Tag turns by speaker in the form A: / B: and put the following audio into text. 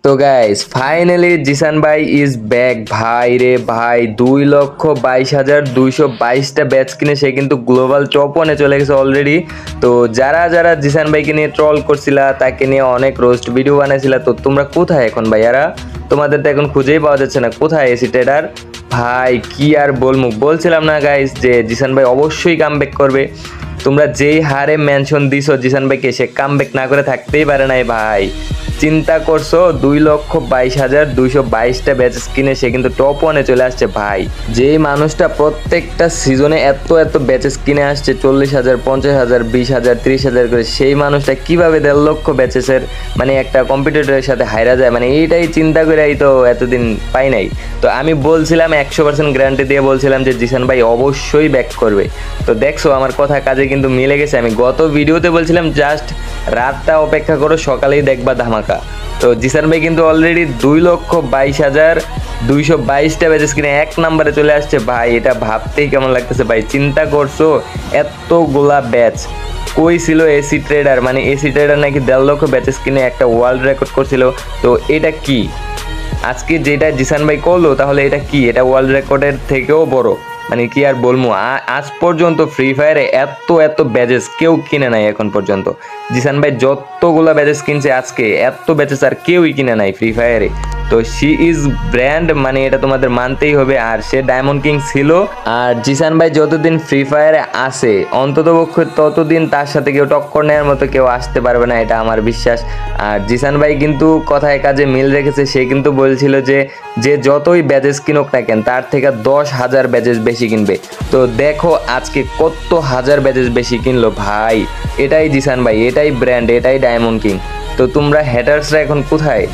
A: তো guys finally Jisan ভাই is back. ভাই রে ভাই, 2,22,222টা ব্যাচ কিনে সে কিন্তু গ্লোবাল টপ ওয়ানে চলে গেছে অলরেডি। তো যারা যারা জিসান ভাইকে নিয়ে ট্রল করছিলা, তাকে নিয়ে অনেক রোস্ট ভিডিও বানাইছিলা, তো তোমরা কোথায় এখন ভাইয়ারা? তোমাদের তো এখন খুঁজেই পাওয়া যাচ্ছে না, কোথায় এসি ট্রেডার? ভাই কি আর বলছিলাম না গাইস যে জিসান ভাই অবশ্যই কামব্যাক করবে। তোমরা যেই হারে মেনশন দিছো জিসান ভাইকে, সে কামব্যাক না করে থাকতেই পারে নাই ভাই। চিন্তা করছো 2,22,222টা ব্যাচেস কিনে সে কিন্তু টপ ওয়ানে চলে আসছে ভাই। যেই মানুষটা প্রত্যেকটা সিজনে এত এত ব্যাচেস কিনে আসছে, 40,000, 50,000, 20,000, 30,000 করে, সেই মানুষটা কিভাবে 1.5 লক্ষ ব্যাচেসের মানে একটা কম্পিটিটরের সাথে হাইরা যায়, মানে এইটাই চিন্তা করেই তো এতদিন পাই নাই। তো আমি বলছিলাম 100% গ্যারান্টি দিয়ে বলছিলাম যে জিসান ভাই অবশ্যই ব্যাক করবে। তো দেখছো আমার কথা কাজে কিন্তু মিলে গেছে। আমি গত ভিডিওতে বলছিলাম জাস্ট রাতটা অপেক্ষা করো, সকালেই দেখবা ধামাকা। তো জিসান ভাই কিন্তু অলরেডি 2,22,222টা ব্যাচেস কিনে 1 নম্বরে চলে আসছে ভাই। এটা ভাবতেই কেমন লাগতেছে ভাই। চিন্তা করছো এতগুলা ব্যাচ কই ছিল এসি ট্রেডার, মানে এসি ট্রেডার নাকি 1.5 লক্ষ ব্যাচেস কিনে একটা ওয়ার্ল্ড রেকর্ড করছিল। তো এটা কি আজকে যেটা জিসান ভাই করলো, তাহলে এটা কি? এটা ওয়ার্ল্ড রেকর্ডের থেকেও বড়। মানে কি আর বলবো, আজ পর্যন্ত ফ্রি ফায়ারে এত এত ব্যাচেস কেউ কিনে নাই এখন পর্যন্ত। জিসান ভাই যতগুলা ব্যাচেস কিনছে আজকে, এত ব্যাচেস আর কেউই কিনে নাই ফ্রি ফায়ারে। তো শি ইজ ব্র্যান্ড, মানে এটা তোমাদের মানতেই হবে। আর সে ডায়মন্ড কিং ছিল। আর জিসান ভাই যতদিন ফ্রি ফায়ারে আসে, অন্ততপক্ষে ততদিন তার সাথে কেউ টক্কর নেওয়ার মতো কেউ আসতে পারবে না, এটা আমার বিশ্বাস। আর জিসান ভাই কিন্তু কথায় কাজে মিল রেখেছে। সে কিন্তু বলছিল যে যে যতই ব্যাচেস কিনুক না কেন, তার থেকে 10,000 ব্যাচেস বেশি কিনবে। তো দেখো আজকে কত হাজার ব্যাচেস বেশি কিনলো ভাই। এটাই জিসান ভাই, এটাই ব্র্যান্ড, এটাই ডায়মন্ড কিং। তো তোমরা হ্যাটার্সরা এখন কোথায়?